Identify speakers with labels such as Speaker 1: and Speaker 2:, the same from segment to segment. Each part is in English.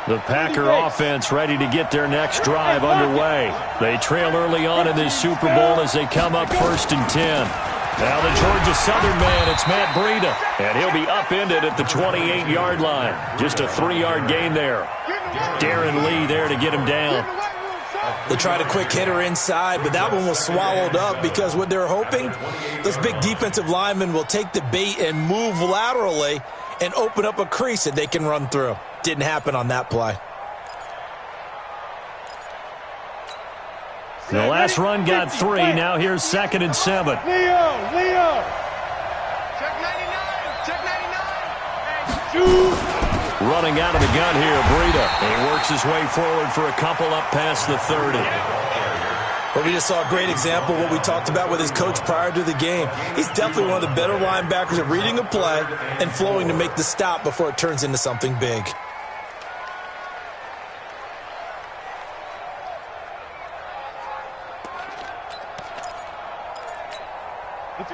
Speaker 1: The Packer offense ready to get their next drive underway. They trail early on in this Super Bowl as they come up 1st and 10. Now the Georgia Southern man, it's Matt Breida. And he'll be upended at the 28-yard line. Just a 3-yard gain there. Darren Lee there to get him down.
Speaker 2: They tried a quick hitter inside, but that one was swallowed up because what they're hoping, those big defensive linemen will take the bait and move laterally and open up a crease that they can run through. Didn't happen on that play.
Speaker 1: The last run got 3. Now here's 2nd and 7.
Speaker 3: Leo. Check 99. Check 99. Shoot.
Speaker 1: Running out of the gun here, Breida. He works his way forward for a couple up past the 30.
Speaker 2: Well, we just saw a great example of what we talked about with his coach prior to the game. He's definitely one of the better linebackers at reading a play and flowing to make the stop before it turns into something big.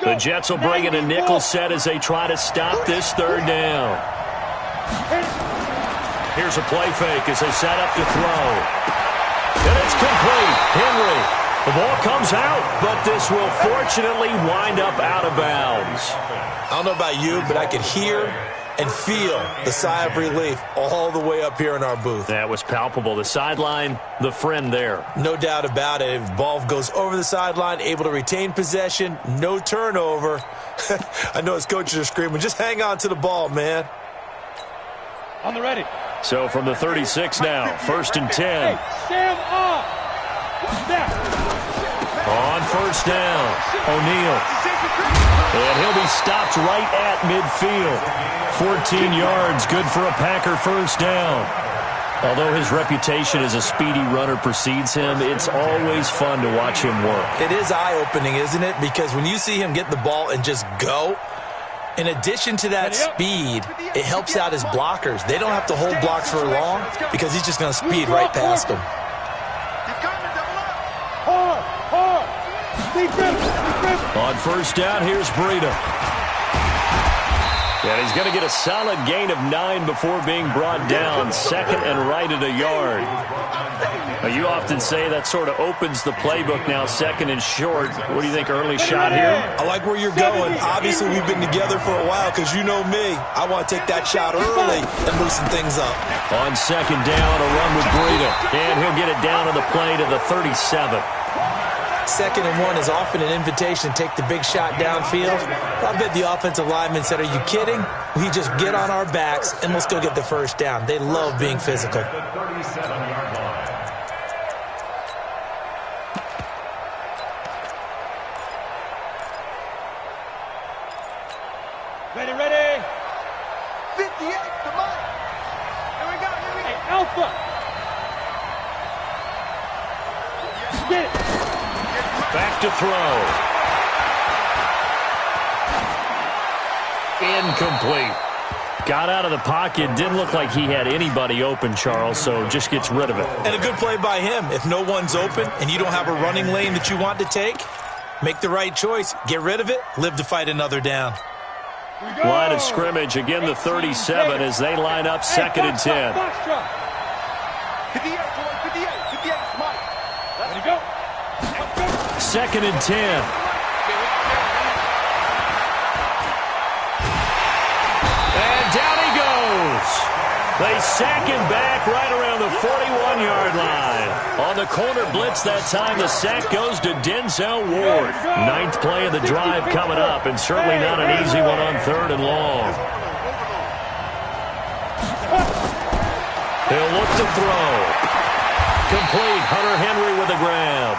Speaker 1: The Jets will bring in a nickel set as they try to stop this 3rd down. Here's a play fake as they set up to throw. And it's complete. Henry. The ball comes out, but this will fortunately wind up out of bounds.
Speaker 2: I don't know about you, but I could hear and feel the sigh of relief all the way up here in our booth.
Speaker 1: That was palpable. The sideline, the friend there.
Speaker 2: No doubt about it. If the ball goes over the sideline, able to retain possession, no turnover. I know his coaches are screaming, just hang on to the ball, man.
Speaker 3: On the ready.
Speaker 1: So from the 36 now, 1st and 10.
Speaker 3: Hey, stand up.
Speaker 1: On 1st down, O'Neal. And he'll be stopped right at midfield. 14 yards, good for a Packer 1st down. Although his reputation as a speedy runner precedes him, it's always fun to watch him work.
Speaker 2: It is eye-opening, isn't it? Because when you see him get the ball and just go, in addition to that speed, it helps out his blockers. They don't have to hold blocks for long because he's just going to speed right past them.
Speaker 1: On 1st down, here's Breida. And he's going to get a solid gain of 9 before being brought down. 2nd and right at a yard. Now, you often say that sort of opens the playbook now, 2nd and short. What do you think, early shot here?
Speaker 2: I like where you're going. Obviously, we've been together for a while because you know me. I want to take that shot early and loosen things up.
Speaker 1: On 2nd down, a run with Breida. And he'll get it down on the play to the 37.
Speaker 2: 2nd and 1 is often an invitation to take the big shot downfield. I bet the offensive lineman said, are you kidding? We just get on our backs and let's go get the 1st down. They love being physical.
Speaker 3: Ready. 58, come on. Here we go. Hey, Alpha. Get it.
Speaker 1: Back to throw. Incomplete. Got out of the pocket. Didn't look like he had anybody open, Charles, so just gets rid of it.
Speaker 2: And a good play by him. If no one's open and you don't have a running lane that you want to take, make the right choice. Get rid of it. Live to fight another down.
Speaker 1: Line of scrimmage, again the 37 as they line up 2nd and 10. 2nd and 10. And down he goes. They sack him back right around the 41-yard line. On the corner blitz that time, the sack goes to Denzel Ward. 9th play of the drive coming up, and certainly not an easy one on 3rd and long. He'll look to throw. Complete. Hunter Henry with a grab.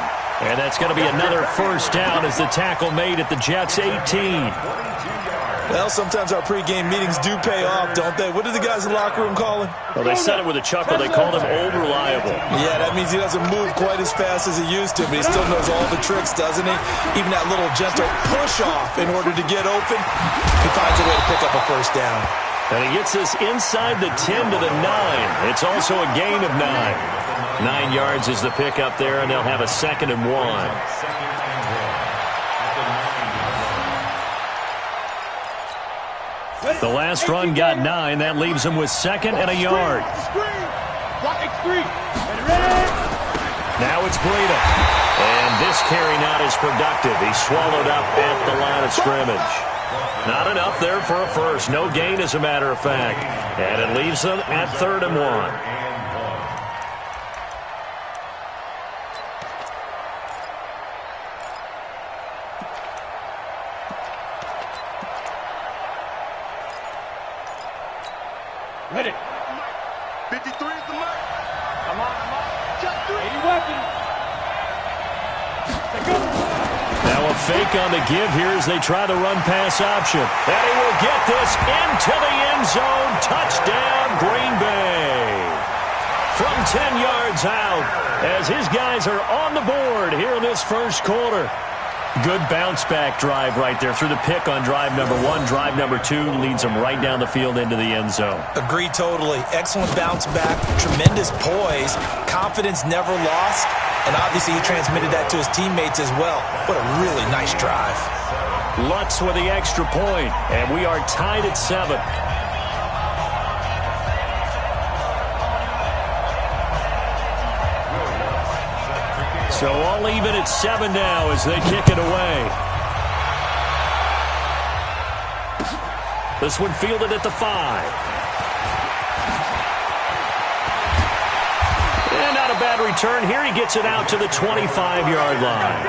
Speaker 1: And that's going to be another 1st down as the tackle made at the Jets' 18.
Speaker 2: Well, sometimes our pregame meetings do pay off, don't they? What do the guys in the locker room call him?
Speaker 1: Well, they said it with a chuckle. They called him old reliable.
Speaker 2: Yeah, that means he doesn't move quite as fast as he used to, but he still knows all the tricks, doesn't he? Even that little gentle push-off in order to get open, he finds a way to pick up a 1st down.
Speaker 1: And he gets this inside the 10 to the 9. It's also a gain of 9. 9 yards is the pickup there, and they'll have a 2nd and 1. The last run got 9. That leaves them with 2nd and a yard. Now it's Breida. And this carry not as productive. He's swallowed up at the line of scrimmage. Not enough there for a first. No gain, as a matter of fact. And it leaves them at 3rd and 1.
Speaker 3: Ready. 53 is the mark. Come on. Just 80 weapons.
Speaker 1: Now a fake on the give here as they try the run-pass option. And he will get this into the end zone. Touchdown, Green Bay. From 10 yards out as his guys are on the board here in this first quarter. Good bounce-back drive right there through the pick on drive number 1. Drive number 2 leads them right down the field into the end zone.
Speaker 2: Agree totally. Excellent bounce back. Tremendous poise. Confidence never lost. And obviously he transmitted that to his teammates as well. What a really nice drive.
Speaker 1: Lutz with the extra point, and we are tied at 7. So all even at 7 now as they kick it away. This one fielded at the 5. And not a bad return here. He gets it out to the 25-yard line.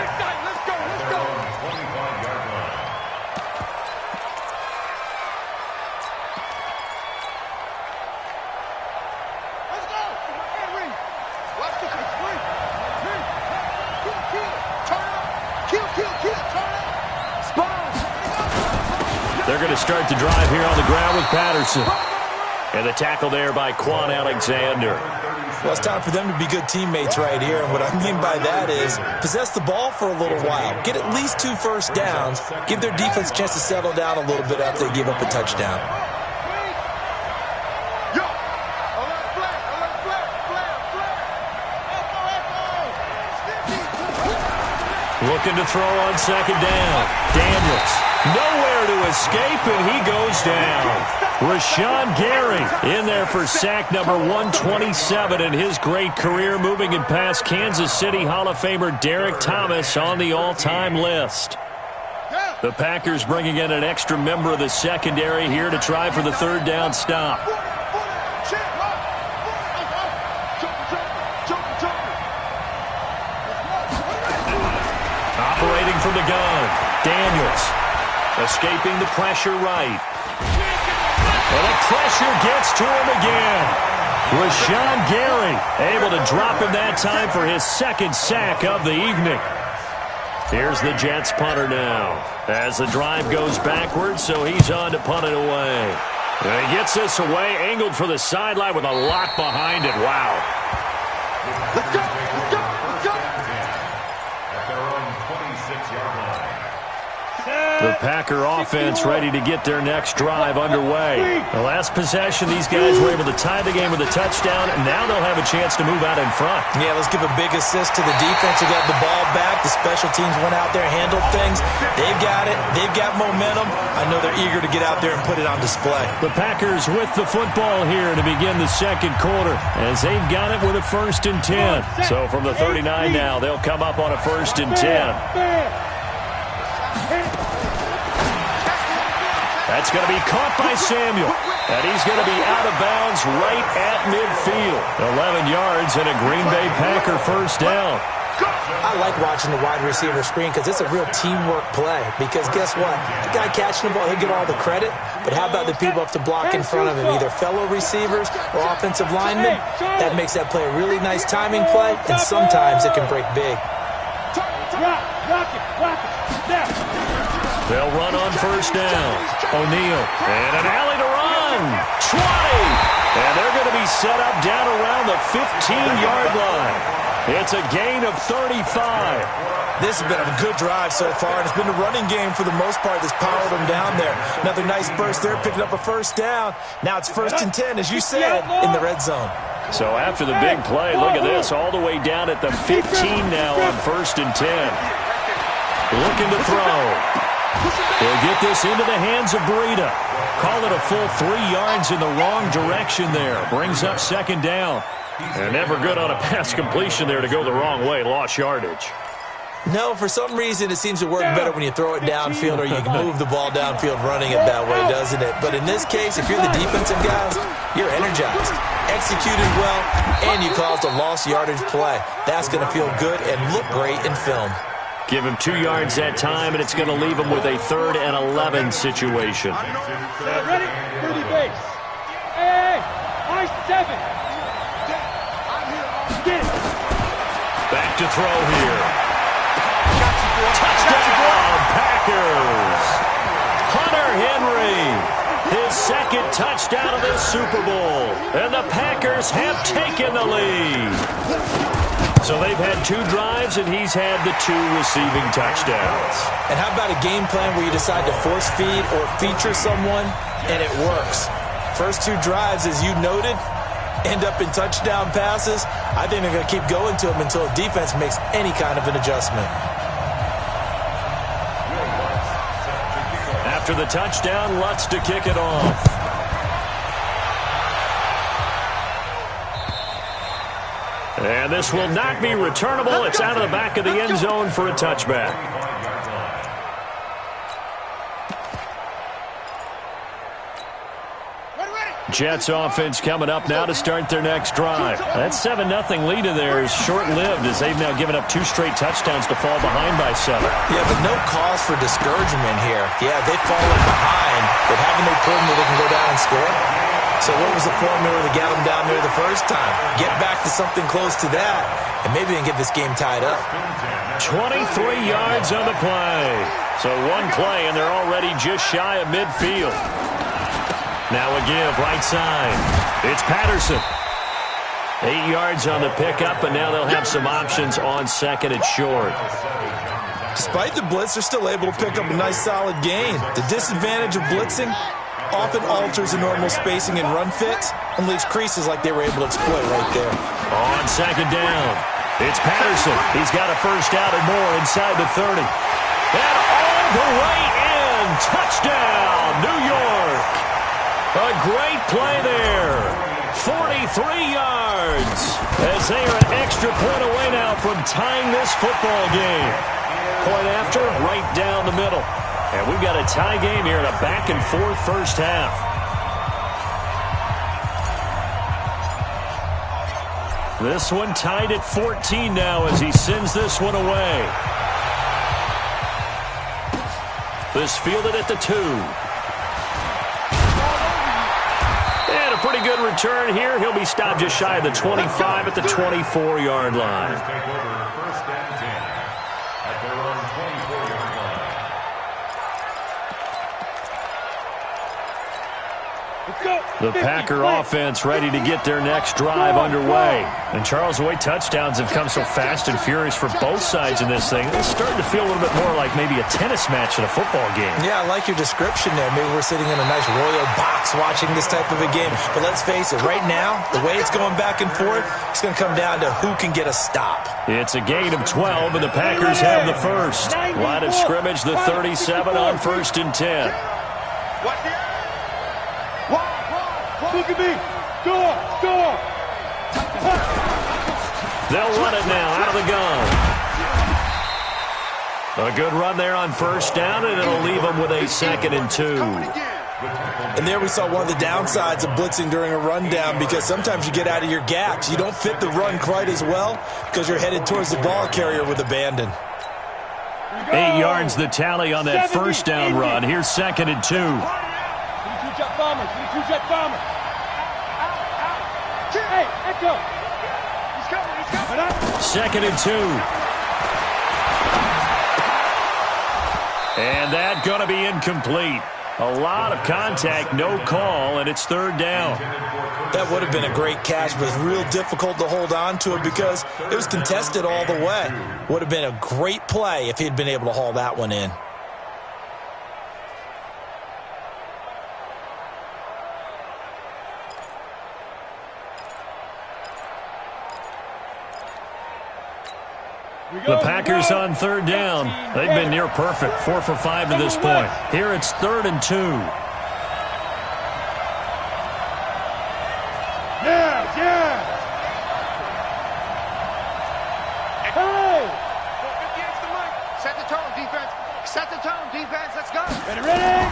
Speaker 1: They're going to start the drive here on the ground with Patterson. And the tackle there by Quan Alexander.
Speaker 2: Well, it's time for them to be good teammates right here. And what I mean by that is possess the ball for a little while. Get at least 2 first downs. Give their defense a chance to settle down a little bit after they give up a touchdown.
Speaker 1: Looking to throw on 2nd down. Daniels. Nowhere to escape, and he goes down. Rashawn Gary in there for sack number 127 in his great career, moving it past Kansas City Hall of Famer Derek Thomas on the all-time list. The Packers bringing in an extra member of the secondary here to try for the 3rd down stop. Operating from the gun, Daniels. Escaping the pressure right. And the pressure gets to him again. Rashawn Gary able to drop him that time for his 2nd sack of the evening. Here's the Jets punter now. As the drive goes backwards, so he's on to punt it away. And he gets this away, angled for the sideline with a lot behind it. Wow.
Speaker 3: Let's go.
Speaker 1: The Packer offense ready to get their next drive underway. The last possession, these guys were able to tie the game with a touchdown, and now they'll have a chance to move out in front.
Speaker 2: Yeah, let's give a big assist to the defense who got the ball back. The special teams went out there, handled things. They've got it. They've got momentum. I know they're eager to get out there and put it on display.
Speaker 1: The Packers with the football here to begin the 2nd quarter, as they've got it with a 1st and 10. So from the 39 now, they'll come up on a 1st and 10. That's going to be caught by Samuel. And he's going to be out of bounds right at midfield. 11 yards and a Green Bay Packer 1st down.
Speaker 2: I like watching the wide receiver screen because it's a real teamwork play. Because guess what? The guy catching the ball, he'll get all the credit. But how about the people up to block in front of him, either fellow receivers or offensive linemen? That makes that play a really nice timing play, and sometimes it can break big.
Speaker 1: They'll run on 1st down. O'Neal. And an alley to run. 20. And they're going to be set up down around the 15-yard line. It's a gain of 35.
Speaker 2: This has been a good drive so far, and it's been the running game for the most part that's powered them down there. Another nice burst there, picking up a 1st down. Now it's 1st and 10, as you said, in the red zone.
Speaker 1: So after the big play, look at this, all the way down at the 15 now on 1st and 10. Looking to throw. They'll get this into the hands of Breida. Call it a full 3 yards in the wrong direction there. Brings up 2nd down. And never good on a pass completion there to go the wrong way. Lost yardage.
Speaker 2: No, for some reason it seems to work better when you throw it downfield or you can move the ball downfield running it that way, doesn't it? But in this case, if you're the defensive guys, you're energized, executed well, and you caused a lost yardage play. That's going to feel good and look great in film.
Speaker 1: Give him 2 yards that time, and it's going to leave him with a 3rd and 11 situation.
Speaker 3: Ready? 30 base. Hey, I 7.
Speaker 1: Back to throw here. Touchdown, Packers! Hunter Henry, his 2nd touchdown of this Super Bowl. And the Packers have taken the lead. So they've had 2 drives, and he's had the 2 receiving touchdowns.
Speaker 2: And how about a game plan where you decide to force feed or feature someone, and it works? First 2 drives, as you noted, end up in touchdown passes. I think they're going to keep going to them until the defense makes any kind of an adjustment.
Speaker 1: After the touchdown, Lutz to kick it off. And this will not be returnable. It's out of the back of the end zone for a touchback. Jets offense coming up now to start their next drive. That 7-0 lead of theirs short-lived as they've now given up 2 straight touchdowns to fall behind by 7.
Speaker 2: Yeah, but no cause for discouragement here. Yeah, they've fallen behind, but haven't they proven that they can go down and score? So what was the formula to get them down there the first time? Get back to something close to that, and maybe they can get this game tied up.
Speaker 1: 23 yards on the play. So 1 play, and they're already just shy of midfield. Now a give, right side. It's Patterson. 8 yards on the pickup, and now they'll have some options on 2nd and short.
Speaker 2: Despite the blitz, they're still able to pick up a nice, solid gain. The disadvantage of blitzing often alters the normal spacing and run fits and leaves creases like they were able to exploit right there.
Speaker 1: On 2nd down, it's Patterson. He's got a first down and more inside the 30. And all the way in. Touchdown, New York. A great play there. 43 yards as they are an extra point away now from tying this football game. Point after, right down the middle. And we've got a tie game here in a back-and-forth first half. This one tied at 14 now as he sends this one away. This fielded at the 2. And a pretty good return here. He'll be stopped just shy of the 25 at the 24-yard line. The Packer offense ready to get their next drive underway. And Charles, the way touchdowns have come so fast and furious for both sides in this thing, it's starting to feel a little bit more like maybe a tennis match in a football game.
Speaker 2: Yeah, I like your description there. Maybe we're sitting in a nice royal box watching this type of a game. But let's face it, right now, the way it's going back and forth, it's going to come down to who can get a stop.
Speaker 1: It's a gain of 12, and the Packers have the first. Line of scrimmage, the 37 on 1st and 10.
Speaker 3: Look at me. Score.
Speaker 1: They'll run it now out of the gun. A good run there on 1st down, and it'll leave them with a 2nd and 2.
Speaker 2: And there we saw one of the downsides of blitzing during a rundown, because sometimes you get out of your gaps. You don't fit the run quite as well because you're headed towards the ball carrier with abandon.
Speaker 1: 8 yards the tally on that 1st down run. Here's 2nd and 2.
Speaker 3: 22-jet bombers. 22-jet bombers. Hey, Echo. He's coming.
Speaker 1: 2nd and 2. And that going to be incomplete. A lot of contact, no call, and it's 3rd down.
Speaker 2: That would have been a great catch, but it's real difficult to hold on to it because it was contested all the way. Would have been a great play if he'd been able to haul that one in.
Speaker 1: The Packers on 3rd down. They've been near perfect, 4 for 5 to this point. Here it's 3rd and 2.
Speaker 3: Yeah. defense, let's go. Ready.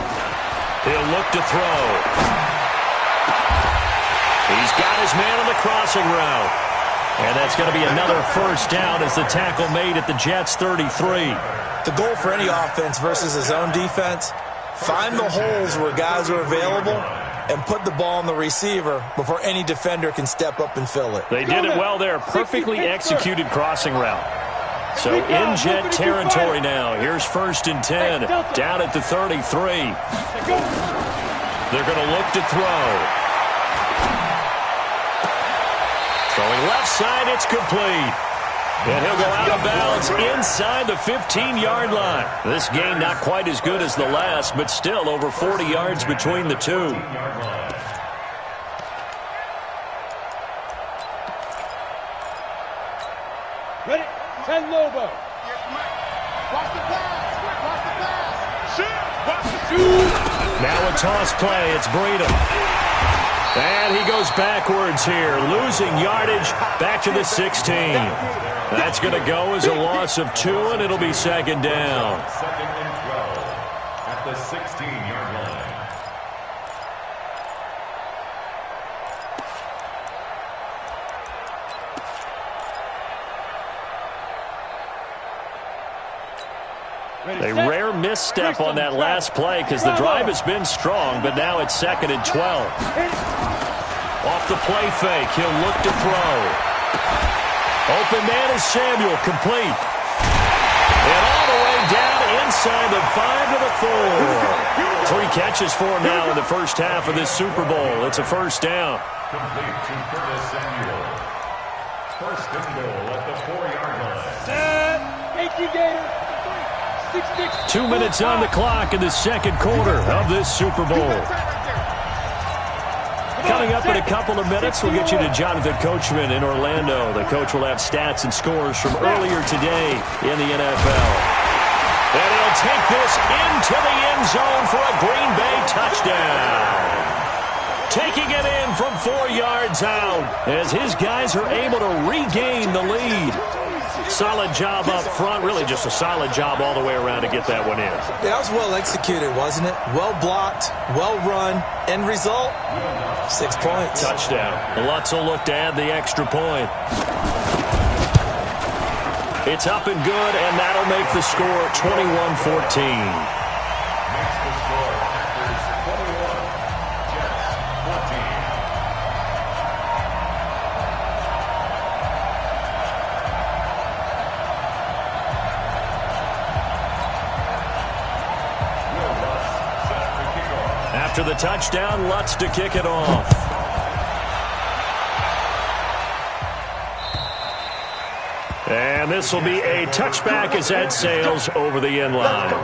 Speaker 1: He'll look to throw. He's got his man on the crossing route. And that's going to be another first down as the tackle made at the Jets' 33.
Speaker 2: The goal for any offense versus his own defense, find the holes where guys are available and put the ball on the receiver before any defender can step up and fill it.
Speaker 1: They did it well there. Perfectly executed crossing route. So in Jet territory now. Here's 1st and 10 down at the 33. They're going to look to throw. Throwing left side, it's complete. And he'll go out of bounds inside the 15-yard line. This game not quite as good as the last, but still over 40 yards between the two.
Speaker 3: Ready, 10 Lobo. Watch the pass. Watch the shoot.
Speaker 1: Now a toss play. It's Breida. And he goes backwards here, losing yardage back to the 16. That's going to go as a loss of 2, and it'll be 2nd down.
Speaker 4: 2nd and 12 at the 16-yard line.
Speaker 1: A rare misstep on that last play because the drive has been strong, but now it's 2nd and 12. Off the play fake, he'll look to throw. Open man is Samuel, complete. And all the way down inside the 5 to the 4. 3 catches for him now in the first half of this Super Bowl. It's a first down.
Speaker 4: Complete to Curtis Samuel. 1st and goal at the 4-yard line.
Speaker 3: 18 Gators.
Speaker 1: 2 minutes on the clock in the 2nd quarter of this Super Bowl. Coming up in a couple of minutes, we'll get you to Jonathan Coachman in Orlando. The coach will have stats and scores from earlier today in the NFL. And he'll take this into the end zone for a Green Bay touchdown. Taking it in from 4 yards out as his guys are able to regain the lead. Solid job up front. Really just a solid job all the way around to get that one in.
Speaker 2: Yeah, that was well executed, wasn't it? Well blocked, well run. End result, 6 points.
Speaker 1: Touchdown. Lutz will look to add the extra point. It's up and good, and that'll make the score 21-14. After the touchdown, Lutz to kick it off. And this will be a touchback as that sails over the end line.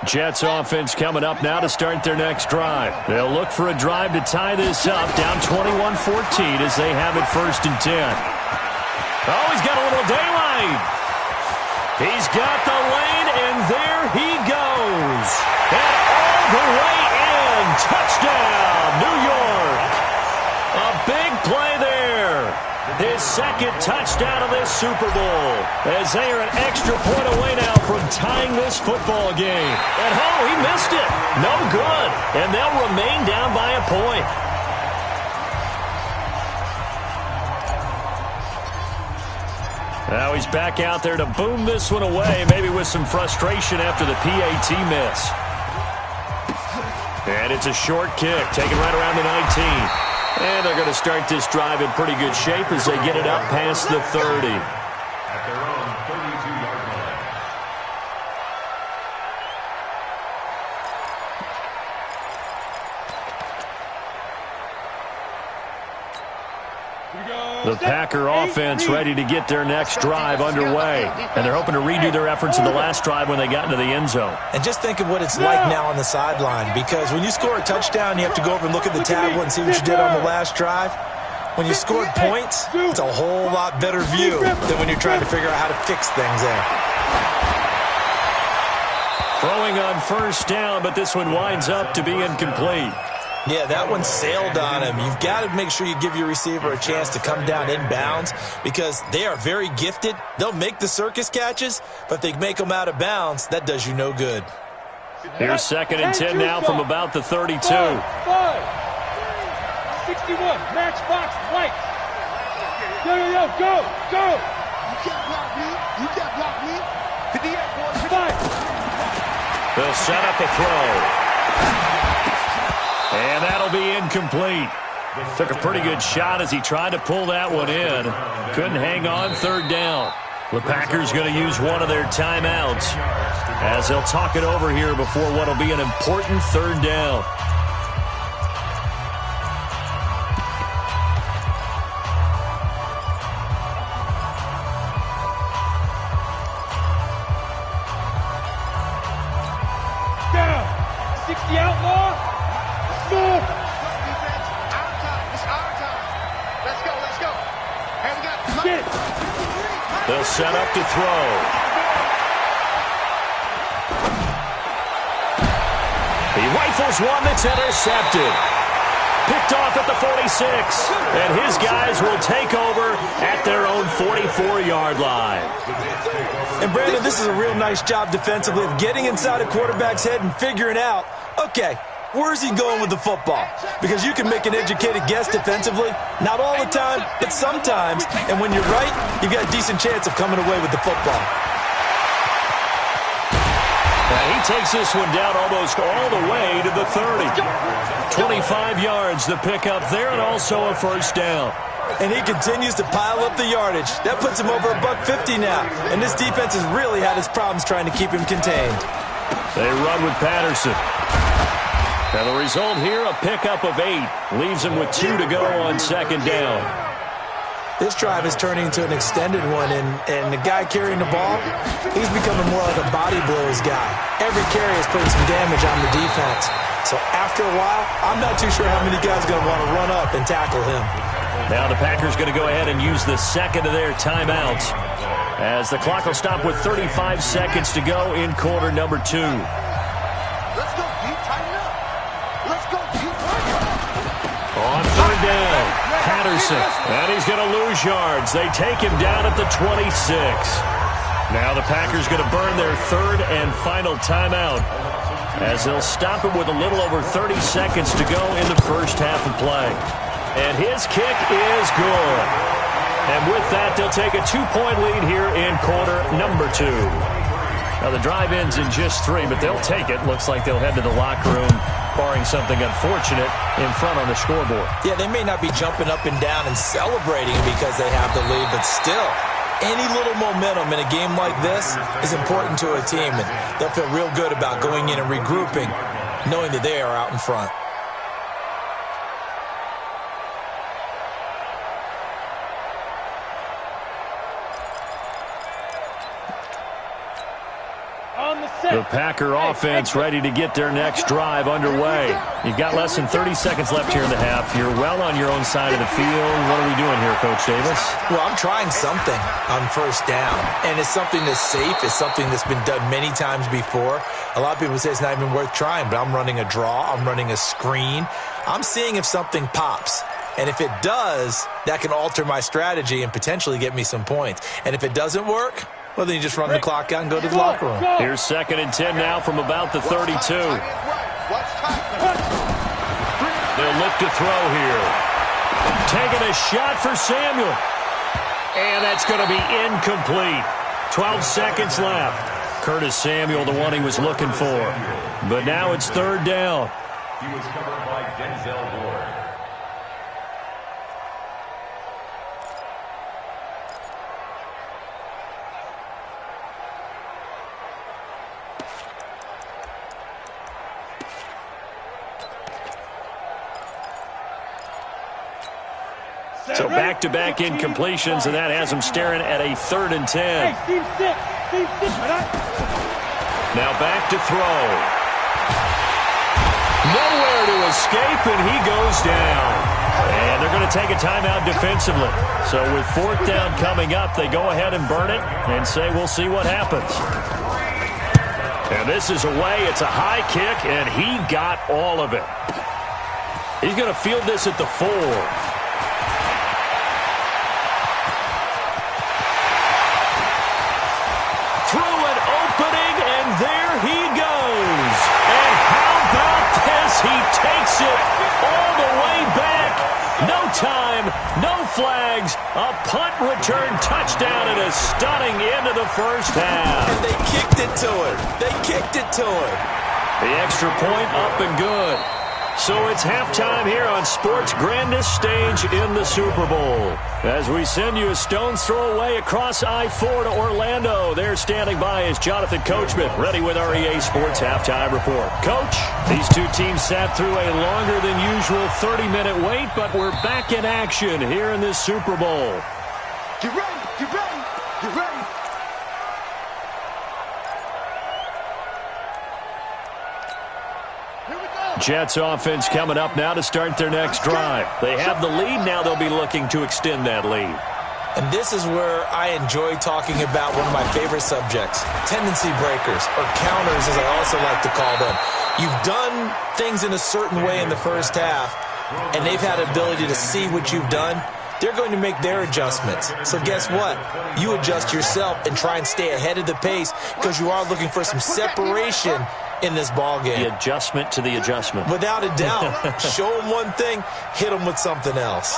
Speaker 1: Jets offense coming up now to start their next drive. They'll look for a drive to tie this up, down 21-14 as they have it 1st and 10. Oh, he's got a little daylight. He's got the lane, and there he goes. And all the way in. Touchdown, New York. A big play there. His 2nd touchdown of this Super Bowl. As they are an extra point away now from tying this football game. And, oh, he missed it. No good. And they'll remain down by a point. Now he's back out there to boom this one away, maybe with some frustration after the PAT miss. And it's a short kick, taken right around the 19. And they're going to start this drive in pretty good shape as they get it up past the 30.
Speaker 4: At their own 32-yard line.
Speaker 1: The Packer offense ready to get their next drive underway. And they're hoping to redo their efforts in the last drive when they got into the end zone.
Speaker 2: And just think of what it's like now on the sideline, because when you score a touchdown, you have to go over and look at the tablet and see what you did on the last drive. When you scored points, it's a whole lot better view than when you're trying to figure out how to fix things there.
Speaker 1: Throwing on 1st down, but this one winds up to be incomplete.
Speaker 2: Yeah, that one sailed on him. You've got to make sure you give your receiver a chance to come down inbounds because they are very gifted. They'll make the circus catches, but if they make them out of bounds, that does you no good.
Speaker 1: Here's 2nd and 10 now from about the 32.
Speaker 3: 61, match box, white. Yo, go. You can't block me. 58, boys.
Speaker 1: They'll set up a throw. And that'll be incomplete. Took a pretty good shot as he tried to pull that one in. Couldn't hang on 3rd down. The Packers going to use one of their timeouts as they'll talk it over here before what will be an important 3rd down.
Speaker 3: Down. 60 outlaw. Move.
Speaker 5: Defense, our time. It's our time. Let's go. Hey, we got
Speaker 3: Get it.
Speaker 1: They'll set up to throw. He rifles one that's intercepted. Picked off at the 46. And his guys will take over at their own 44-yard line.
Speaker 2: And, Brandon, this is a real nice job defensively of getting inside a quarterback's head and figuring out, okay, where's he going with the football? Because you can make an educated guess defensively. Not all the time, but sometimes. And when you're right, you've got a decent chance of coming away with the football.
Speaker 1: And he takes this one down almost all the way to the 30. 25 yards to pick up there and also a 1st down.
Speaker 2: And he continues to pile up the yardage. That puts him over $150 now. And this defense has really had its problems trying to keep him contained.
Speaker 1: They run with Patterson. And the result here, a pickup of 8. Leaves him with 2 to go on 2nd down.
Speaker 2: This drive is turning into an extended one, and the guy carrying the ball, he's becoming more like a body blows guy. Every carry is putting some damage on the defense. So after a while, I'm not too sure how many guys are going to want to run up and tackle him.
Speaker 1: Now the Packers going to go ahead and use the 2nd of their timeouts as the clock will stop with 35 seconds to go in quarter number 2.
Speaker 5: Let's go deep, tighten up. Let's go deep, tighten up.
Speaker 1: On 3rd down, Patterson, and he's going to lose yards. They take him down at the 26. Now the Packers going to burn their 3rd and final timeout as they'll stop him with a little over 30 seconds to go in the first half of play. And his kick is good. And with that, they'll take a 2-point lead here in quarter number 2. Now, the drive ends in just 3, but they'll take it. Looks like they'll head to the locker room, barring something unfortunate, in front on the scoreboard.
Speaker 2: Yeah, they may not be jumping up and down and celebrating because they have the lead, but still, any little momentum in a game like this is important to a team, and they'll feel real good about going in and regrouping, knowing that they are out in front.
Speaker 1: The Packer offense ready to get their next drive underway. You've got less than 30 seconds left here in the half. You're well on your own side of the field. What are we doing here, Coach Davis?
Speaker 2: Well, I'm trying something on 1st down, and it's something that's safe. It's something that's been done many times before. A lot of people say it's not even worth trying, but I'm running a draw. I'm running a screen. I'm seeing if something pops. And if it does, that can alter my strategy and potentially get me some points. And if it doesn't work, well, then you just run the clock out and go to the locker room.
Speaker 1: Here's 2nd and 10 now from about the 32. They'll look to throw here. Taking a shot for Samuel. And that's going to be incomplete. 12 seconds left. Curtis Samuel, the one he was looking for. But now it's 3rd down.
Speaker 4: He was covered by Denzel Ward.
Speaker 1: So back-to-back incompletions, and that has him staring at a 3rd and 10. Now back to throw. Nowhere to escape, and he goes down. And they're going to take a timeout defensively. So with 4th down coming up, they go ahead and burn it and say, we'll see what happens. And this is away. It's a high kick, and he got all of it. He's going to field this at the 4. Through an opening, and there he goes. And how about this? He takes it all the way back. No time, no flags, a punt return touchdown, and a stunning end of the first half.
Speaker 2: And they kicked it to him. They kicked it to him.
Speaker 1: The extra point up and good. So it's halftime here on sports' grandest stage in the Super Bowl. As we send you a stone's throw away across I-4 to Orlando. There standing by is Jonathan Coachman, ready with our EA Sports Halftime Report. Coach, these two teams sat through a longer than usual 30-minute wait, but we're back in action here in this Super Bowl.
Speaker 5: Get ready, get ready, get ready.
Speaker 1: Jets offense coming up now to start their next drive. They have the lead. Now they'll be looking to extend that lead.
Speaker 2: And this is where I enjoy talking about one of my favorite subjects, tendency breakers, or counters as I also like to call them. You've done things in a certain way in the first half, and they've had ability to see what you've done. They're going to make their adjustments. So guess what? You adjust yourself and try and stay ahead of the pace because you are looking for some separation in this ball game.
Speaker 1: The adjustment to the adjustment.
Speaker 2: Without a doubt. Show them one thing, hit them with something else.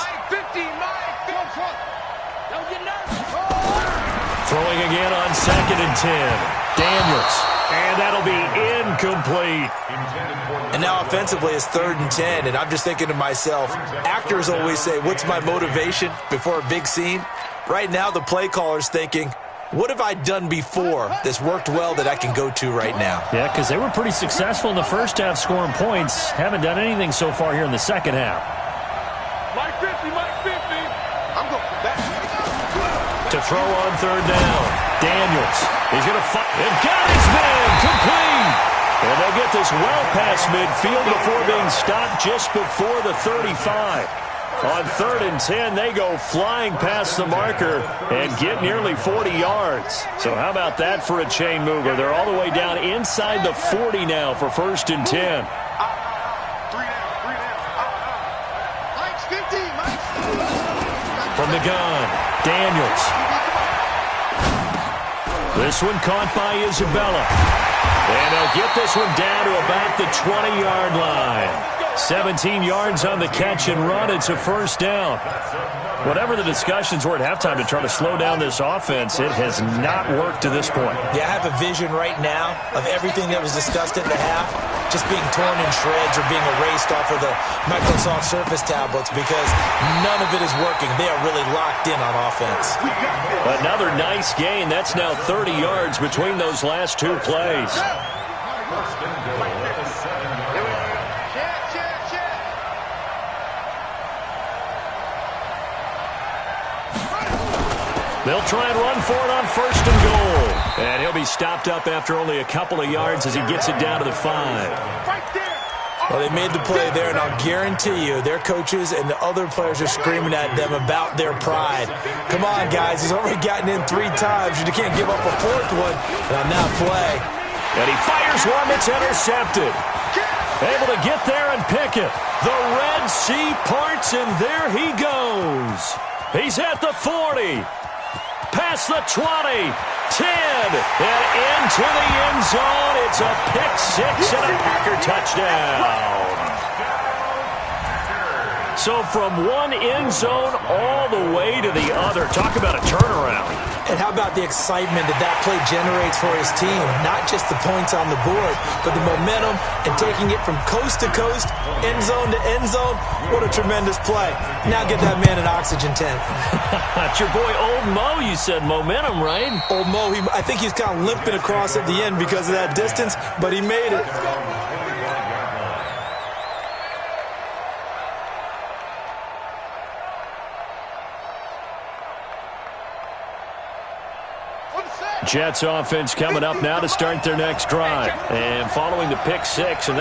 Speaker 1: Throwing again on 2nd and 10. Daniels. And that'll be incomplete.
Speaker 2: And now offensively it's 3rd and 10. And I'm just thinking to myself, actors always say, what's my motivation before a big scene? Right now the play caller's thinking, what have I done before that's worked well that I can go to right now?
Speaker 1: Yeah, because they were pretty successful in the first half scoring points. Haven't done anything so far here in the second half.
Speaker 3: Mike 50, Mike 50.
Speaker 5: I'm going back.
Speaker 1: To throw on 3rd down. Daniels. He's going to fight. And got his man complete. And they'll get this well past midfield before being stopped just before the 35. On 3rd and 10, they go flying past the marker and get nearly 40 yards. So how about that for a chain mover? They're all the way down inside the 40 now for 1st and 10.
Speaker 5: Three down. Mike's 50, Mike's 50.
Speaker 1: From the gun, Daniels. This one caught by Isabella. And they'll get this one down to about the 20-yard line. 17 yards on the catch and run. It's a 1st down. Whatever the discussions were at halftime to try to slow down this offense, it has not worked to this point.
Speaker 2: Yeah, I have a vision right now of everything that was discussed at the half just being torn in shreds or being erased off of the Microsoft Surface tablets because none of it is working. They are really locked in on offense.
Speaker 1: Another nice gain. That's now 30 yards between those last two plays. They'll try and run for it on 1st and goal. And he'll be stopped up after only a couple of yards as he gets it down to the 5.
Speaker 2: Well, they made the play there, and I'll guarantee you their coaches and the other players are screaming at them about their pride. Come on, guys. He's already gotten in 3 times. You can't give up a 4th one. And on that play.
Speaker 1: And he fires one that's intercepted. Able to get there and pick it. The Red Sea parts, and there he goes. He's at the 40. Past the 20, 10, and into the end zone. It's a pick-6 and a Packer touchdown. So from one end zone all the way to the other. Talk about a turnaround.
Speaker 2: And how about the excitement that play generates for his team? Not just the points on the board, but the momentum and taking it from coast to coast, end zone to end zone. What a tremendous play. Now get that man an oxygen tent.
Speaker 1: That's your boy Old Mo. You said momentum, right?
Speaker 2: Old Mo, I think he's kind of limping across at the end because of that distance, but he made it.
Speaker 1: Jets offense coming up now to start their next drive. And following the pick-6, and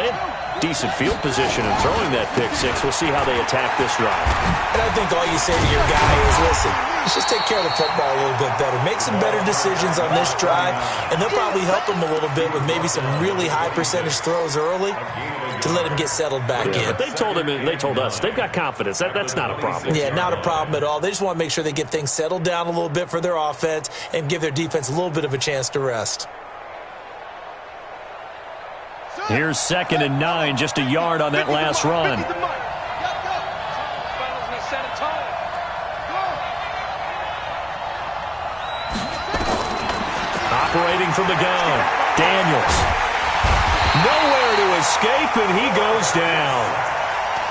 Speaker 1: decent field position in throwing that pick six. We'll see how they attack this drive.
Speaker 2: And I think all you say to your guy is, listen, let's just take care of the football a little bit better. Make some better decisions on this drive, and they'll probably help him a little bit with maybe some really high percentage throws early to let him get settled back in.
Speaker 1: But they told us they've got confidence. That's not a problem.
Speaker 2: Yeah, not a problem at all. They just want to make sure they get things settled down a little bit for their offense and give their defense a little bit of a chance to rest.
Speaker 1: Here's 2nd and 9, just a yard on that last run. Operating from the gun, Daniels. Nowhere to escape, and he goes down.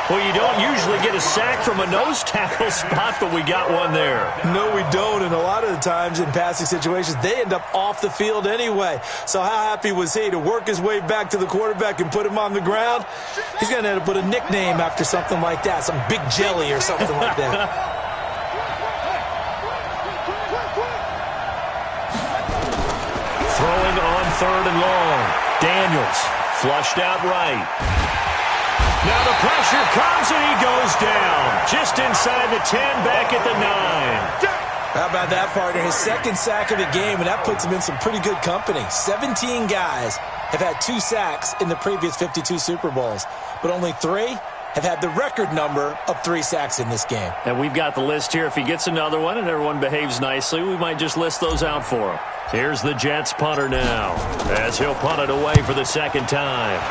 Speaker 1: Well, you don't usually get a sack from a nose tackle spot, but we got one there.
Speaker 2: No, we don't, and a lot of the times in passing situations, they end up off the field anyway. So how happy was he to work his way back to the quarterback and put him on the ground? He's going to end up with a nickname after something like that, some Big Jelly or something like that.
Speaker 1: Throwing on 3rd and long. Daniels flushed out right. Now the pressure comes and he goes down. Just inside the 10, back at the 9.
Speaker 2: How about that, partner? His 2nd sack of the game, and that puts him in some pretty good company. 17 guys have had 2 sacks in the previous 52 Super Bowls, but only 3 have had the record number of 3 sacks in this game.
Speaker 1: And we've got the list here. If he gets another one and everyone behaves nicely, we might just list those out for him. Here's the Jets punter now, as he'll punt it away for the 2nd time.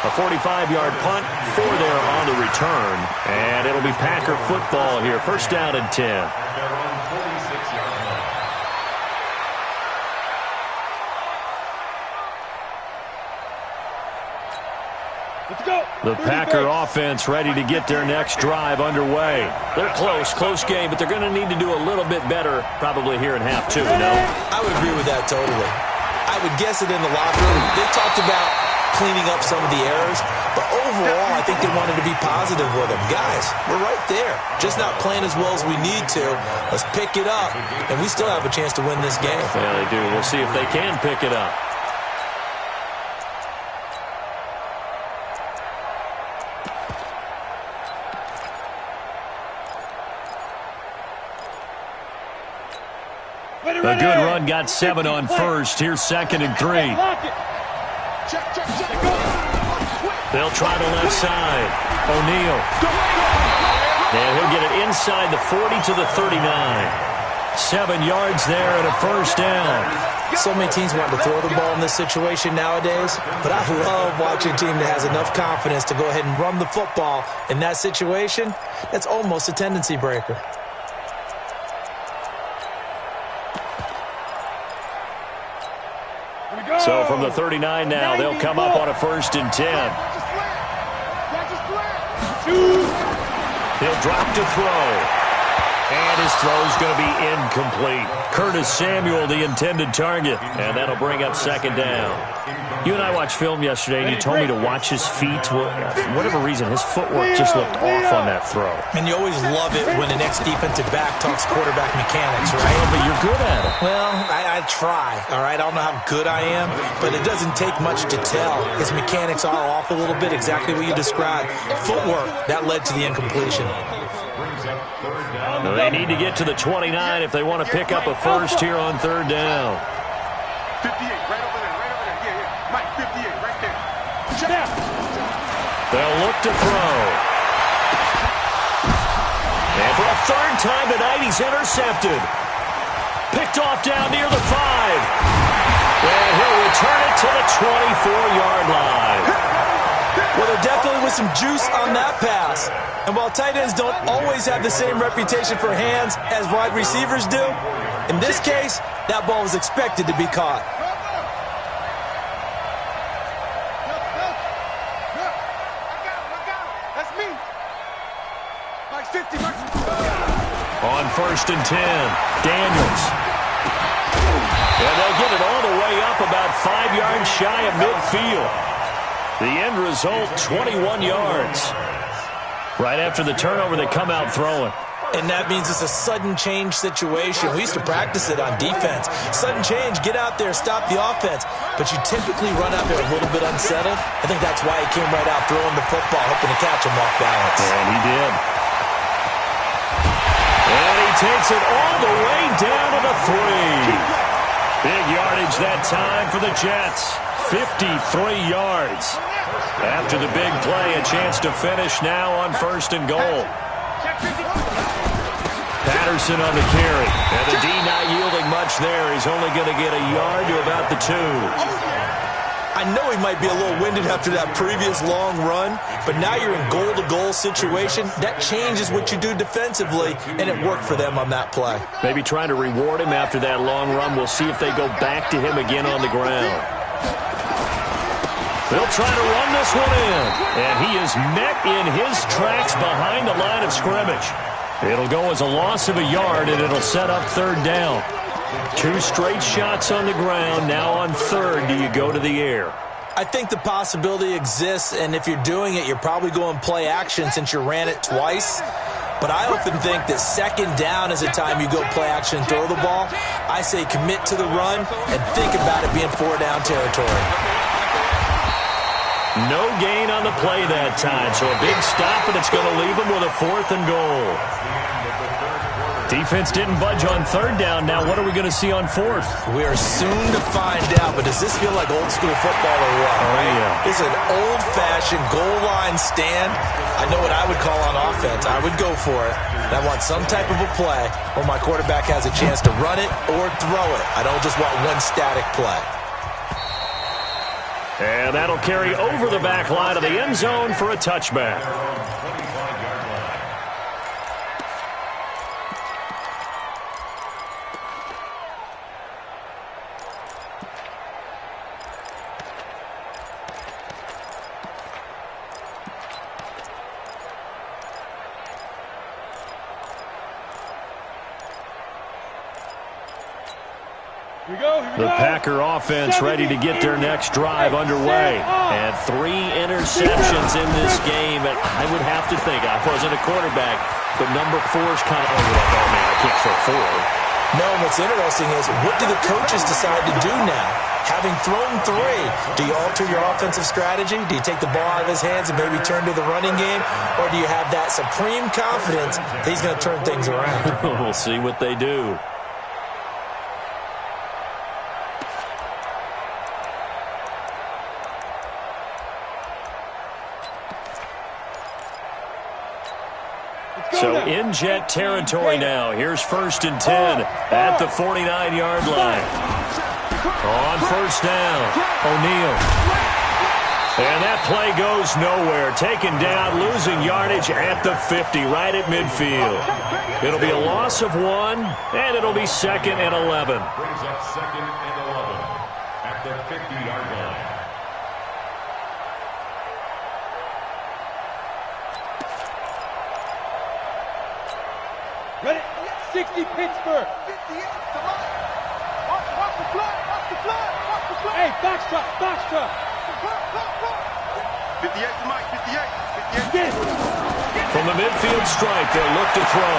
Speaker 1: A 45-yard punt, 4 there on the return. And it'll be Packer football here. 1st down and 10. The Packer offense ready to get their next drive underway. They're close game, but they're going to need to do a little bit better probably here in half 2, you know?
Speaker 2: I would agree with that totally. I would guess it in the locker room. They talked about cleaning up some of the errors, but overall, I think they wanted to be positive with them. Guys, we're right there. Just not playing as well as we need to. Let's pick it up, and we still have a chance to win this game.
Speaker 1: Yeah, they do. We'll see if they can pick it up. A good run got 7 on 1st. Here's 2nd and 3. They'll try the left side. O'Neal. And he'll get it inside the 40 to the 39. 7 yards there and a 1st down.
Speaker 2: So many teams want to throw the ball in this situation nowadays, but I love watching a team that has enough confidence to go ahead and run the football in that situation. That's almost a tendency breaker.
Speaker 1: So from the 39 now, they'll come up on a 1st and 10. He'll drop to throw. And his throw's going to be incomplete. Curtis Samuel, the intended target. And that'll bring up 2nd down. You and I watched film yesterday, and you told me to watch his feet. Well, for whatever reason, his footwork just looked off on that throw.
Speaker 2: And you always love it when the next defensive back talks quarterback mechanics, right?
Speaker 1: Yeah, but you're good at it.
Speaker 2: Well, I try, all right? I don't know how good I am, but it doesn't take much to tell. His mechanics are off a little bit, exactly what you described. Footwork, that led to the incompletion.
Speaker 1: They need to get to the 29 if they want to pick up a 1st here on 3rd down.
Speaker 5: 58, right over there, right over there. Yeah. Mike, 58, right there. Check out.
Speaker 1: They'll look to throw. And for a 3rd time tonight, he's intercepted. Picked off down near the 5. And he'll return it to the 24-yard line.
Speaker 2: Well, there definitely was some juice on that pass. And while tight ends don't always have the same reputation for hands as wide receivers do, in this case, that ball was expected to be caught.
Speaker 5: That's me. Mike 50, Mike.
Speaker 1: On 1st and 10, Daniels. And they'll get it all the way up about 5 yards shy of midfield. The end result, 21 yards. Right after the turnover, they come out throwing.
Speaker 2: And that means it's a sudden change situation. We used to practice it on defense. Sudden change, get out there, stop the offense. But you typically run out there a little bit unsettled. I think that's why he came right out throwing the football, hoping to catch him off balance.
Speaker 1: And he did. And he takes it all the way down to the 3. Big yardage that time for the Jets. 53 yards. After the big play, a chance to finish now on 1st and goal. Patterson on the carry. And the D not yielding much there. He's only going to get a yard to about the 2.
Speaker 2: I know he might be a little winded after that previous long run, but now you're in goal-to-goal situation. That changes what you do defensively, and it worked for them on that play.
Speaker 1: Maybe trying to reward him after that long run. We'll see if they go back to him again on the ground. They'll try to run this one in, and he is met in his tracks behind the line of scrimmage. It'll go as a loss of a yard, and it'll set up 3rd down. 2 straight shots on the ground. Now on 3rd, do you go to the air?
Speaker 2: I think the possibility exists, and if you're doing it, you're probably going play action since you ran it twice. But I often think that 2nd down is the time you go play action and throw the ball. I say commit to the run and think about it being 4-down territory.
Speaker 1: No gain on the play that time, so a big stop, and it's going to leave them with a 4th and goal. Defense didn't budge on 3rd down. Now what are we going to see on 4th?
Speaker 2: We are soon to find out, but does this feel like old school football or what?
Speaker 1: Oh, yeah.
Speaker 2: It's an old-fashioned goal line stand. I know what I would call on offense. I would go for it. And I want some type of a play where my quarterback has a chance to run it or throw it. I don't just want one static play.
Speaker 1: And that'll carry over the back line of the end zone for a touchback. The Packer offense ready to get their next drive underway. And 3 interceptions in this game. And I would have to think, I wasn't a quarterback, but number 4's kind of, oh man, I can't throw 4.
Speaker 2: No, what's interesting is, what do the coaches decide to do now? Having thrown 3, do you alter your offensive strategy? Do you take the ball out of his hands and maybe turn to the running game? Or do you have that supreme confidence that he's going to turn things around?
Speaker 1: We'll see what they do. So in Jet territory now. Here's 1st and 10 at the 49-yard line. On 1st down, O'Neal. And that play goes nowhere. Taken down, losing yardage at the 50, right at midfield. It'll be a loss of 1, and it'll be 2nd and 11.
Speaker 4: Brings up 2nd and 11 at the 50-yard line.
Speaker 3: Ready? 60 Pittsburgh.
Speaker 5: 58 to line. Watch the flag. Watch the flag. Watch the flag.
Speaker 3: Hey, box truck, box truck.
Speaker 5: 58 to Mike. 58. 58.
Speaker 3: Get.
Speaker 1: From the midfield stripe, they'll look to throw.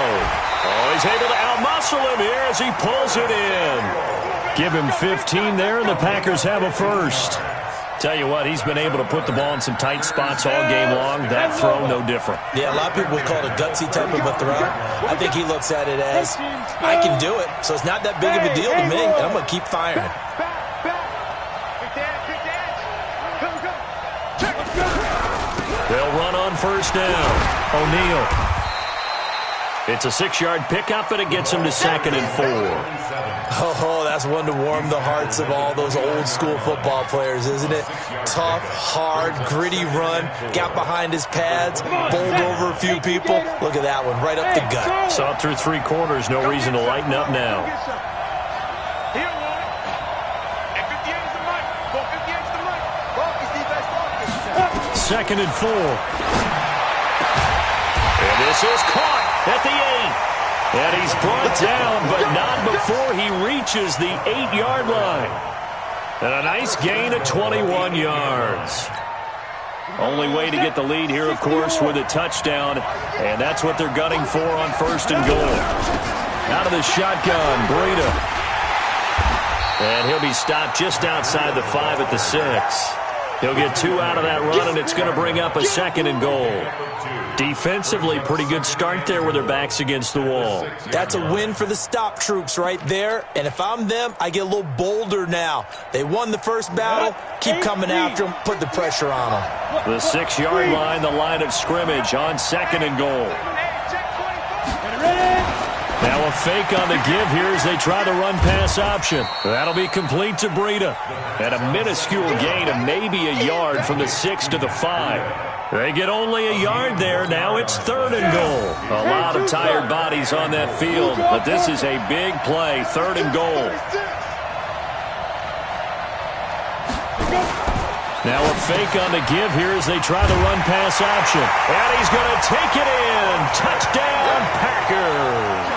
Speaker 1: Oh, he's able to outmuscle him here as he pulls it in. Give him 15 there, and the Packers have a 1st. Tell you what, he's been able to put the ball in some tight spots all game long. That throw, no different.
Speaker 2: Yeah, a lot of people would call it a gutsy type of a throw. I think he looks at it as, I can do it, so it's not that big of a deal to me, and I'm going to keep firing.
Speaker 1: They'll run on 1st down. O'Neal. It's a 6-yard pickup, and it gets him to 2nd and 4.
Speaker 2: Oh, that's one to warm the hearts of all those old-school football players, isn't it? Tough, hard, gritty run. Got behind his pads, bowled over a few people. Look at that one, right up the gut.
Speaker 1: Saw it through 3 quarters. No reason to lighten up now. 2nd and 4. And this is caught at the 8. And he's brought down, but not before he reaches the 8-yard line. And a nice gain of 21 yards. Only way to get the lead here, of course, with a touchdown, and that's what they're gunning for on 1st and goal. Out of the shotgun, Breida. And he'll be stopped just outside the 5 at the 6. He'll get 2 out of that run, and it's going to bring up a 2nd and goal. Defensively, pretty good start there with their backs against the wall.
Speaker 2: That's a win for the stop troops right there, and if I'm them, I get a little bolder now. They won the first battle, keep coming after them, put the pressure on them.
Speaker 1: The 6-yard line, the line of scrimmage on 2nd and goal. Now a fake on the give here as they try the run-pass option. That'll be complete to Breida. And a minuscule gain of maybe a yard from the 6 to the 5. They get only a yard there. Now it's 3rd and goal. A lot of tired bodies on that field, but this is a big play. 3rd and goal. Now a fake on the give here as they try the run-pass option. And he's going to take it in. Touchdown, Packers.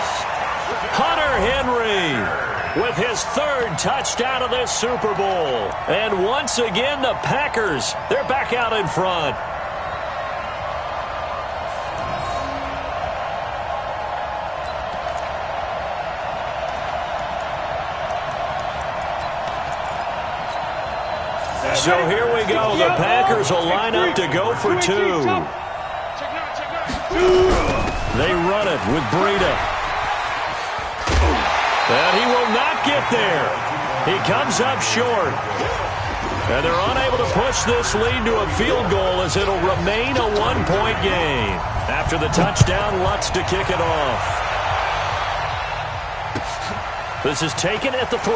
Speaker 1: Hunter Henry with his 3rd touchdown of this Super Bowl. And once again, the Packers, they're back out in front. So here we go. The Packers will line up to go for 2. They run it with Breida. And he will not get there. He comes up short. And they're unable to push this lead to a field goal as it'll remain a 1-point game. After the touchdown, Lutz to kick it off. This is taken at the 3.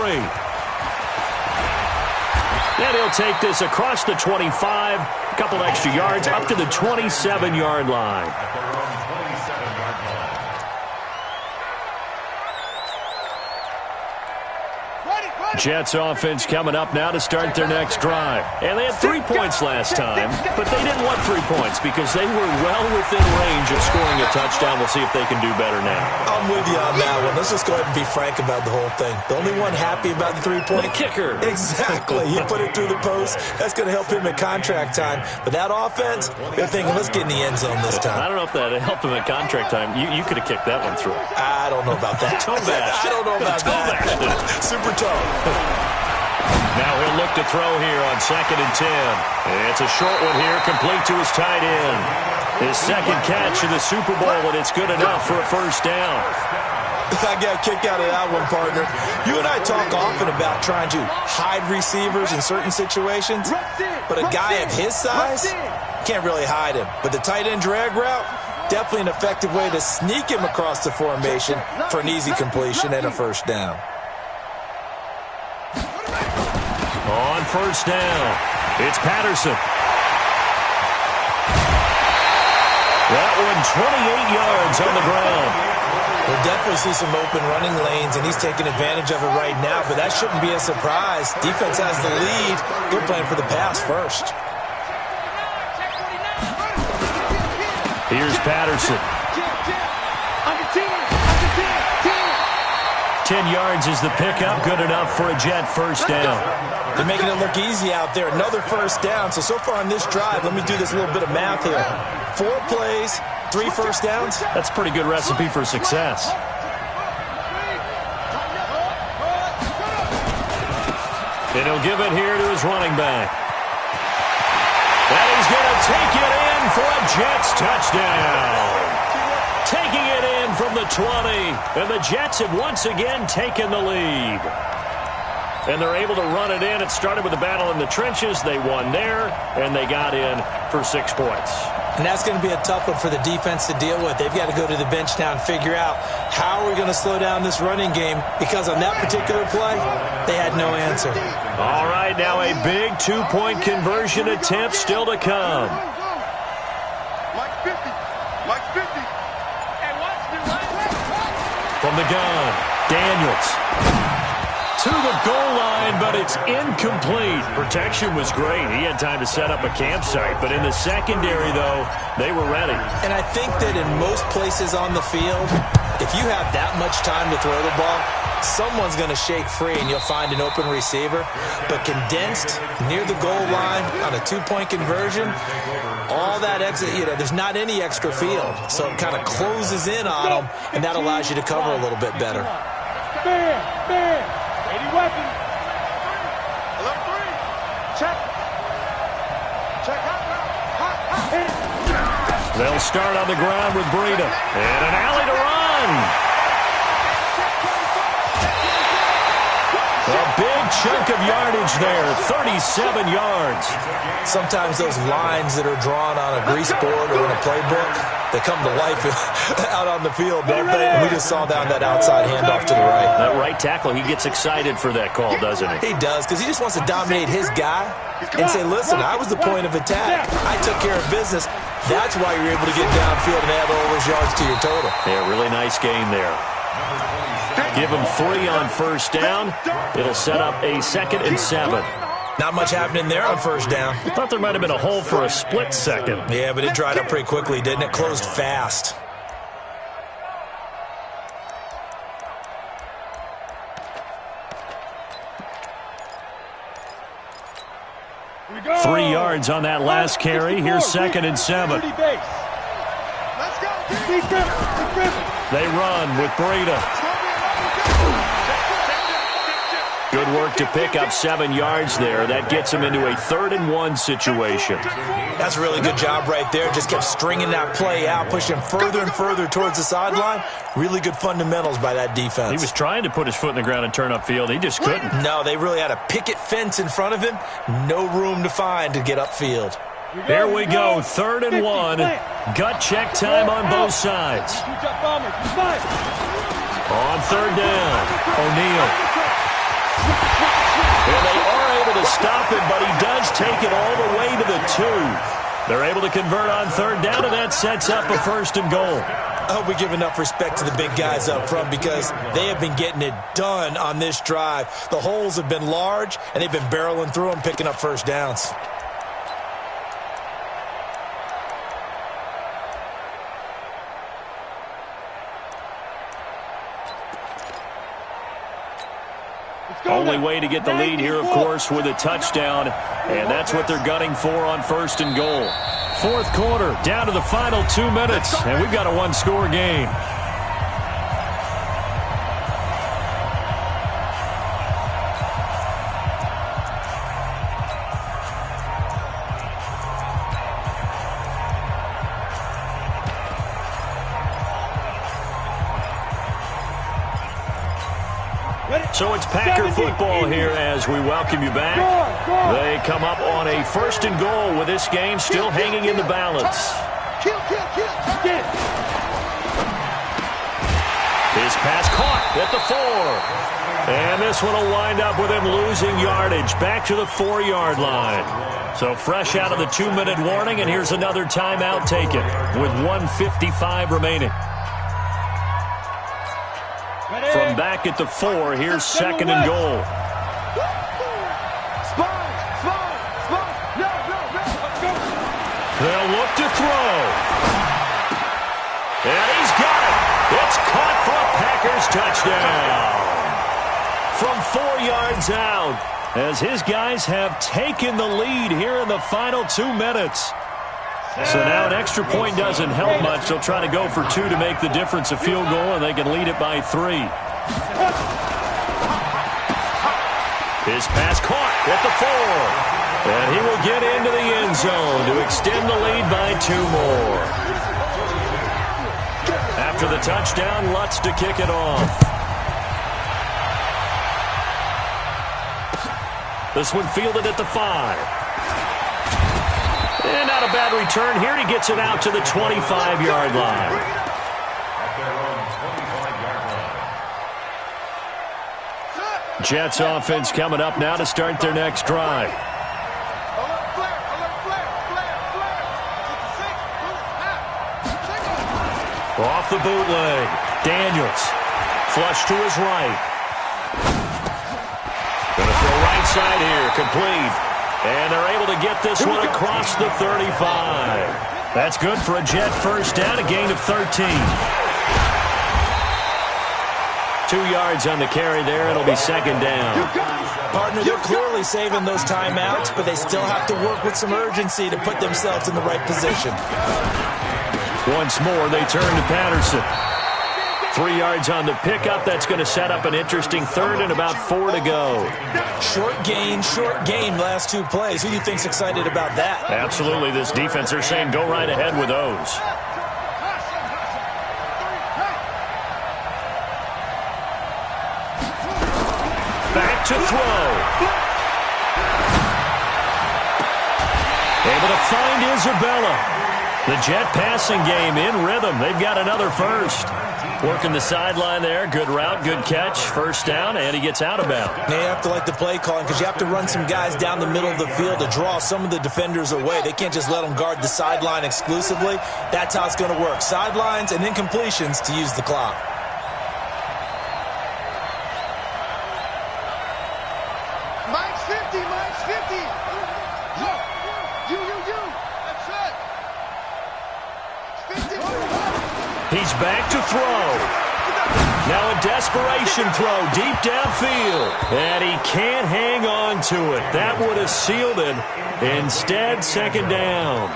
Speaker 1: And he'll take this across the 25, a couple extra yards, up to the 27-yard line. Jets offense coming up now to start their next drive. And they had 3 points last time, but they didn't want 3 points because they were well within range of scoring a touchdown. We'll see if they can do better now.
Speaker 2: I'm with you on that one. Let's just go ahead and be frank about the whole thing. The only one happy about the 3-point.
Speaker 1: The kicker.
Speaker 2: Exactly. He put it through the post. That's going to help him at contract time. But that offense, they're thinking, let's get in the end zone this time.
Speaker 1: I don't know if that helped him at contract time. You could have kicked that one through.
Speaker 2: I don't know about that. I don't know about that. Super tough.
Speaker 1: Now he'll look to throw here on 2nd and 10. It's a short one here, complete to his tight end. His 2nd catch of the Super Bowl, and it's good enough for a 1st down.
Speaker 2: I got a kick out of that one, partner. You and I talk often about trying to hide receivers in certain situations, but a guy of his size can't really hide him. But the tight end drag route, definitely an effective way to sneak him across the formation for an easy completion and a 1st down.
Speaker 1: On 1st down, it's Patterson. That one 28 yards on the ground.
Speaker 2: We'll definitely see some open running lanes, and he's taking advantage of it right now, but that shouldn't be a surprise. Defense has the lead. They're playing for the pass first.
Speaker 1: Here's Patterson. 10 yards is the pickup, good enough for a Jet 1st down.
Speaker 2: They're making it look easy out there. Another 1st down. So far on this drive, let me do this little bit of math here. 4 plays, 3 1st downs.
Speaker 1: That's a pretty good recipe for success. And he'll give it here to his running back. And he's going to take it in for a Jets touchdown. Taking it in from the 20. And the Jets have once again taken the lead. And they're able to run it in. It started with a battle in the trenches. They won there, and they got in for 6 points.
Speaker 2: And that's going to be a tough one for the defense to deal with. They've got to go to the bench now and figure out how are we going to slow down this running game, because on that particular play, they had no answer.
Speaker 1: All right, now a big 2-point conversion attempt still to come.
Speaker 5: Mike 50. Mike 50.
Speaker 1: From the gun, Daniels. To the goal line, but it's incomplete. Protection was great. He had time to set up a campsite, but in the secondary, though, they were ready.
Speaker 2: And I think that in most places on the field, If you have that much time to throw the ball, someone's going to shake free and you'll find an open receiver. But condensed near the goal line on a two-point conversion, all that exit, there's not any extra field. So it kind of closes in on them, and that allows you to cover a little bit better.
Speaker 3: Man. 80 weapons.
Speaker 5: Alert 3. Check. Check out.
Speaker 1: They'll start on the ground with Breida. And an alley to run. A big chunk of yardage there, 37 yards.
Speaker 2: Sometimes those lines that are drawn on a grease board or in a playbook, they come to life out on the field, don't they? And we just saw down that outside handoff to the right.
Speaker 1: That right tackle, he gets excited for that call, doesn't he?
Speaker 2: He does, because he just wants to dominate his guy and say, listen, I was the point of attack. I took care of business. That's why you're able to get downfield and add all those yards to your total.
Speaker 1: Yeah, really nice game there. Give him 3 on first down. It'll set up a 2nd and 7.
Speaker 2: Not much happening there on first down.
Speaker 1: I thought there might have been a hole for a split second.
Speaker 2: Yeah, but it dried up pretty quickly, didn't it? Closed fast.
Speaker 3: Here we go.
Speaker 1: 3 yards on that last carry. Here's 2nd and 7.
Speaker 3: Let's
Speaker 5: go.
Speaker 1: They run with Breida. Good work to pick up 7 yards there. That gets him into a 3rd and 1 situation.
Speaker 2: That's a really good job right there. Just kept stringing that play out, pushing further and further towards the sideline. Really good fundamentals by that defense.
Speaker 1: He was trying to put his foot in the ground and turn upfield. He just couldn't.
Speaker 2: No, they really had a picket fence in front of him. No room to find to get upfield.
Speaker 1: Here we go, 3rd and 1. Gut check time on both sides. On 3rd down, O'Neal. And they are able to stop him, but he does take it all the way to the 2. They're able to convert on 3rd down, and that sets up a 1st and goal.
Speaker 2: I hope we give enough respect to the big guys up front because they have been getting it done on this drive. The holes have been large, and they've been barreling through them, picking up first downs.
Speaker 1: Only way to get the lead here, of course, with a touchdown. And that's what they're gunning for on 1st and goal. 4th quarter, down to the final 2 minutes. And we've got a 1-score game. So it's Packer football here as we welcome you back. They come up on a 1st and goal with this game still hanging in the balance. His pass caught at the 4. And this one will wind up with him losing yardage back to the 4-yard line. So fresh out of the 2-minute warning, and here's another timeout taken with 1:55 remaining. From back at the 4, here's 2nd and goal. They'll look to throw. And he's got it. It's caught for a Packers touchdown. From 4 yards out, as his guys have taken the lead here in the final 2 minutes. So now an extra point doesn't help much. They'll try to go for 2 to make the difference a field goal, and they can lead it by 3. His pass caught at the 4. And he will get into the end zone to extend the lead by 2 more. After the touchdown, Lutz to kick it off. This one fielded at the 5. And not a bad return here. He gets it out to the 25-yard line. Jets offense coming up now to start their next drive. Off the bootleg. Daniels. Flush to his right. Going to throw right side here. Complete. And they're able to get this one across the 35. That's good for a Jet first down, a gain of 13. 2 yards on the carry there. It'll be second down.
Speaker 2: Partner, they're clearly saving those timeouts, but they still have to work with some urgency to put themselves in the right position.
Speaker 1: Once more, they turn to Patterson. 3 yards on the pickup. That's going to set up an interesting third and about 4 to go.
Speaker 2: Short game, last 2 plays. Who do you think's excited about that?
Speaker 1: Absolutely. This defense, they're saying go right ahead with those. Back to throw. Able to find Isabella. The Jet passing game in rhythm. They've got another first. Working the sideline there. Good route, good catch. First down, and he gets out of bounds.
Speaker 2: They have to like the play calling because you have to run some guys down the middle of the field to draw some of the defenders away. They can't just let them guard the sideline exclusively. That's how it's going to work. Sidelines and incompletions to use the clock.
Speaker 5: Mike's 50, Mike's 50. You. That's it. 50.
Speaker 1: He's back to throw. Now a desperation throw deep downfield. And he can't hang on to it. That would have sealed it. Instead, second down.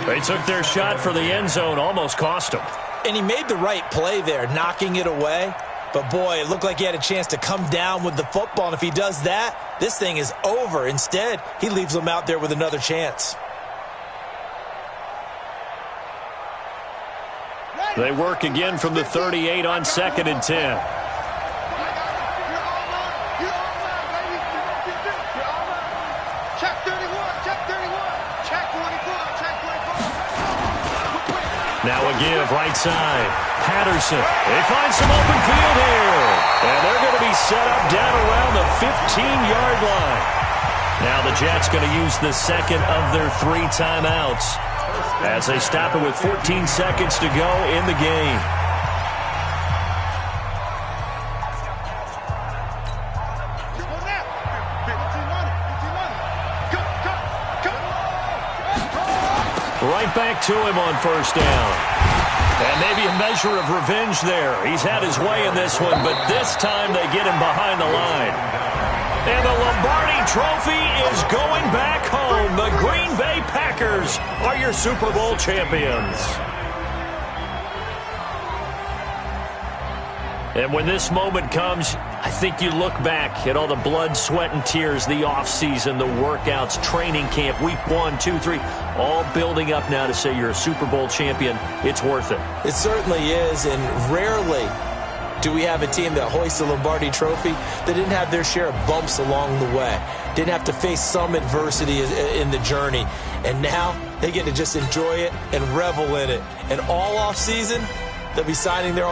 Speaker 1: They took their shot for the end zone. Almost cost him.
Speaker 2: And he made the right play there, knocking it away. But, boy, it looked like he had a chance to come down with the football. And if he does that, this thing is over. Instead, he leaves them out there with another chance.
Speaker 1: They work again from the 38 on 2nd and 10.
Speaker 5: Check 31, check 31, check 44, check 44.
Speaker 1: Now a give right side. Patterson. They find some open field here. And they're going to be set up down around the 15-yard line. Now the Jets going to use the second of their 3 timeouts as they stop it with 14 seconds to go in the game. Right back to him on first down. And maybe a measure of revenge there. He's had his way in this one, but this time they get him behind the line. And the Lombardi Trophy is going back home. The Green Bay Packers are your Super Bowl champions. And when this moment comes, I think you look back at all the blood, sweat, and tears, the offseason, the workouts, training camp, week 1, 2, 3, all building up now to say you're a Super Bowl champion. It's worth it.
Speaker 2: It certainly is, and rarely do we have a team that hoists the Lombardi Trophy that didn't have their share of bumps along the way, didn't have to face some adversity in the journey, and now they get to just enjoy it and revel in it. And all offseason, they'll be signing their